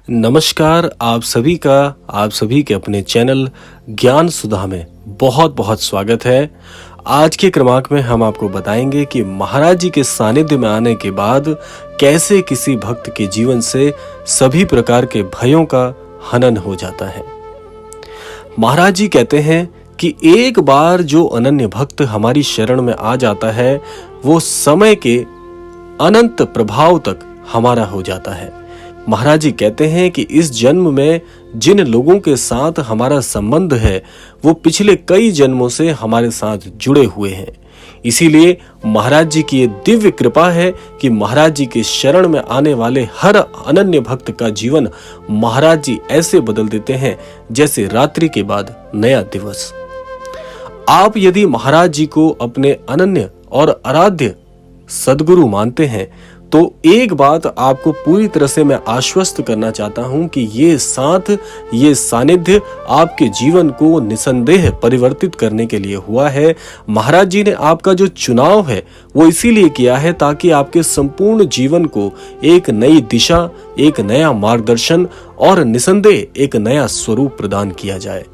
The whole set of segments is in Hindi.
नमस्कार आप सभी के अपने चैनल ज्ञान सुधा में बहुत बहुत स्वागत है। आज के क्रमांक में हम आपको बताएंगे कि महाराज जी के सानिध्य में आने के बाद कैसे किसी भक्त के जीवन से सभी प्रकार के भयों का हनन हो जाता है। महाराज जी कहते हैं कि एक बार जो अनन्य भक्त हमारी शरण में आ जाता है वो समय के अनंत प्रभाव तक हमारा हो जाता है। महाराज जी कहते हैं कि इस जन्म में जिन लोगों के साथ हमारा संबंध है वो पिछले कई जन्मों से हमारे साथ जुड़े हुए हैं। इसीलिए महाराज जी की ये दिव्य कृपा है कि महाराज जी के शरण में आने वाले हर अनन्य भक्त का जीवन महाराज जी ऐसे बदल देते हैं जैसे रात्रि के बाद नया दिवस। आप यदि महाराज जी को अपने अनन्य और आराध्य सद्गुरु मानते हैं तो एक बात आपको पूरी तरह से मैं आश्वस्त करना चाहता हूं कि ये सानिध्य आपके जीवन को निसंदेह परिवर्तित करने के लिए हुआ है। महाराज जी ने आपका जो चुनाव है वो इसीलिए किया है ताकि आपके संपूर्ण जीवन को एक नई दिशा, एक नया मार्गदर्शन और निसंदेह एक नया स्वरूप प्रदान किया जाए।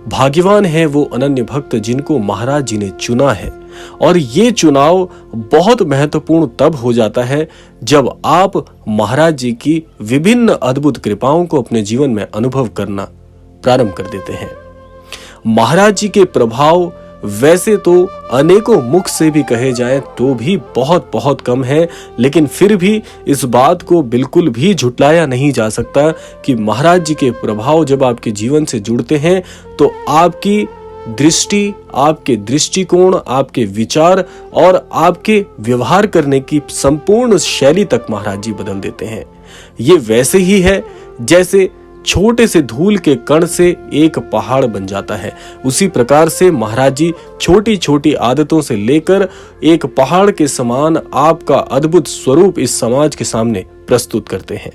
भाग्यवान है वो अनन्य भक्त जिनको महाराज जी ने चुना है। और ये चुनाव बहुत महत्वपूर्ण तब हो जाता है जब आप महाराज जी की विभिन्न अद्भुत कृपाओं को अपने जीवन में अनुभव करना प्रारंभ कर देते हैं। महाराज जी के प्रभाव वैसे तो अनेकों मुख से भी कहे जाएं तो भी बहुत बहुत कम है, लेकिन फिर भी इस बात को बिल्कुल भी झुटलाया नहीं जा सकता कि महाराज जी के प्रभाव जब आपके जीवन से जुड़ते हैं तो आपकी दृष्टि, आपके दृष्टिकोण, आपके विचार और आपके व्यवहार करने की संपूर्ण शैली तक महाराज जी बदल देते हैं। ये वैसे ही है जैसे छोटे से धूल के कण से एक पहाड़ बन जाता है। उसी प्रकार से महाराज जी छोटी छोटी आदतों से लेकर एक पहाड़ के समान आपका अद्भुत स्वरूप इस समाज के सामने प्रस्तुत करते हैं।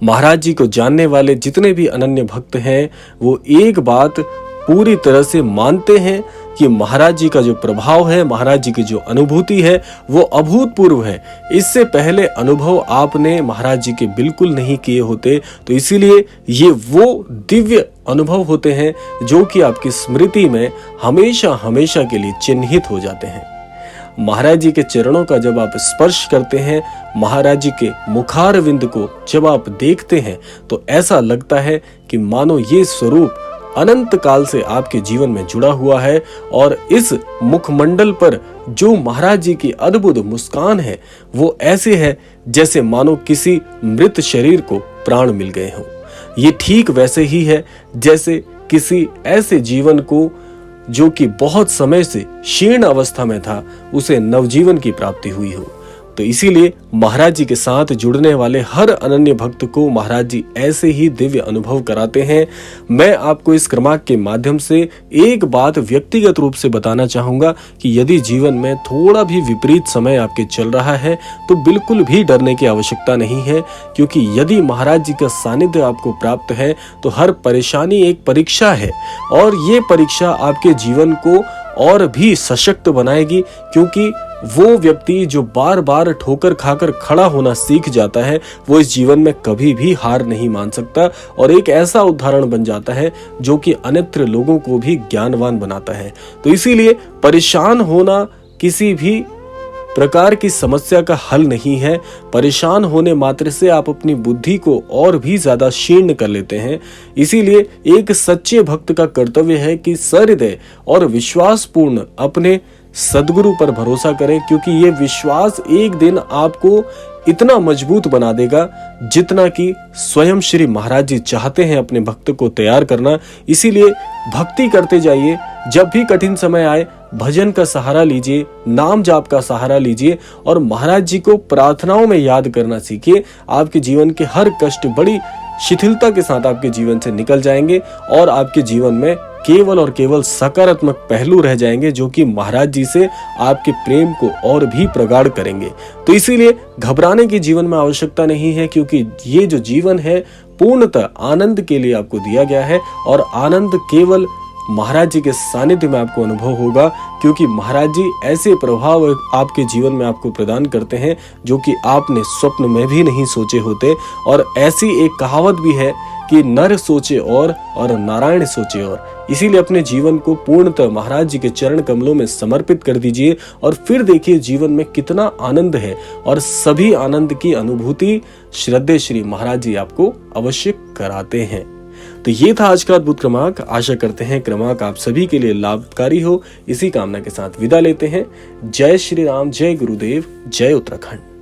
महाराज जी को जानने वाले जितने भी अनन्य भक्त हैं वो एक बात पूरी तरह से मानते हैं कि महाराज जी का जो प्रभाव है, महाराज जी की जो अनुभूति है वो अभूतपूर्व है। इससे पहले अनुभव आपने महाराज जी के बिल्कुल नहीं किए होते, तो इसीलिए ये वो दिव्य अनुभव होते हैं जो कि आपकी स्मृति में हमेशा हमेशा के लिए चिन्हित हो जाते हैं। महाराज जी के चरणों का जब आप स्पर्श करते हैं, महाराज जी के मुखारविंद को जब आप देखते हैं तो ऐसा लगता है कि मानो ये स्वरूप अनंत काल से आपके जीवन में जुड़ा हुआ है। और इस मुखमंडल पर जो महाराज जी की अद्भुत मुस्कान है वो ऐसे है जैसे मानो किसी मृत शरीर को प्राण मिल गए हों। ये ठीक वैसे ही है जैसे किसी ऐसे जीवन को जो कि बहुत समय से क्षीण अवस्था में था उसे नवजीवन की प्राप्ति हुई हो। तो इसीलिए महाराज जी के साथ जुड़ने वाले हर अनन्य भक्त को महाराज जी ऐसे ही दिव्य अनुभव कराते हैं। मैं आपको इस क्रमांक के माध्यम से एक बात व्यक्तिगत रूप से बताना चाहूंगा कि यदि जीवन में थोड़ा भी विपरीत समय आपके चल रहा है तो बिल्कुल भी डरने की आवश्यकता नहीं है, क्योंकि यदि महाराज जी का सानिध्य आपको प्राप्त है तो हर परेशानी एक परीक्षा है और ये परीक्षा आपके जीवन को और भी सशक्त बनाएगी, क्योंकि वो व्यक्ति जो बार बार ठोकर खाकर खड़ा होना सीख जाता है वो इस जीवन में कभी भी हार नहीं मान सकता और एक ऐसा उदाहरण बन जाता है जो कि अन्यत्र लोगों को भी ज्ञानवान बनाता है। तो इसीलिए परेशान होना किसी भी प्रकार की समस्या का हल नहीं है। परेशान होने मात्र से आप अपनी बुद्धि को और भी ज्यादा क्षीण कर लेते हैं। इसीलिए एक सच्चे भक्त का कर्तव्य है कि सहृदय और विश्वासपूर्ण अपने सद्गुरु पर भरोसा करें, क्योंकि ये विश्वास एक दिन आपको इतना मजबूत बना देगा जितना कि स्वयं श्री महाराज जी चाहते हैं अपने भक्त को तैयार करना। इसीलिए भक्ति करते जाइए, जब भी कठिन समय आए भजन का सहारा लीजिए, नाम जाप का सहारा लीजिए और महाराज जी को प्रार्थनाओं में याद करना सीखिए। आपके जीवन के हर कष्ट बड़ी शिथिलता के साथ आपके जीवन से निकल जाएंगे और आपके जीवन में केवल और केवल सकारात्मक पहलू रह जाएंगे जो कि महाराज जी से आपके प्रेम को और भी प्रगाढ़ करेंगे। तो इसीलिए घबराने की जीवन में आवश्यकता नहीं है, क्योंकि ये जो जीवन है पूर्णतः आनंद के लिए आपको दिया गया है और आनंद केवल महाराज जी के सानिध्य में आपको अनुभव होगा, क्योंकि महाराज जी ऐसे प्रभाव आपके जीवन में आपको प्रदान करते हैं जो कि आपने स्वप्न में भी नहीं सोचे होते। और ऐसी एक कहावत भी है कि नर सोचे और नारायण सोचे और। इसीलिए अपने जीवन को पूर्णतः महाराज जी के चरण कमलों में समर्पित कर दीजिए और फिर देखिए जीवन में कितना आनंद है। और सभी आनंद की अनुभूति श्रद्धेय श्री महाराज जी आपको अवश्य कराते हैं। तो ये था आज का अद्भुत क्रमांक। आशा करते हैं क्रमांक आप सभी के लिए लाभकारी हो। इसी कामना के साथ विदा लेते हैं। जय श्री राम, जय गुरुदेव, जय उत्तराखंड।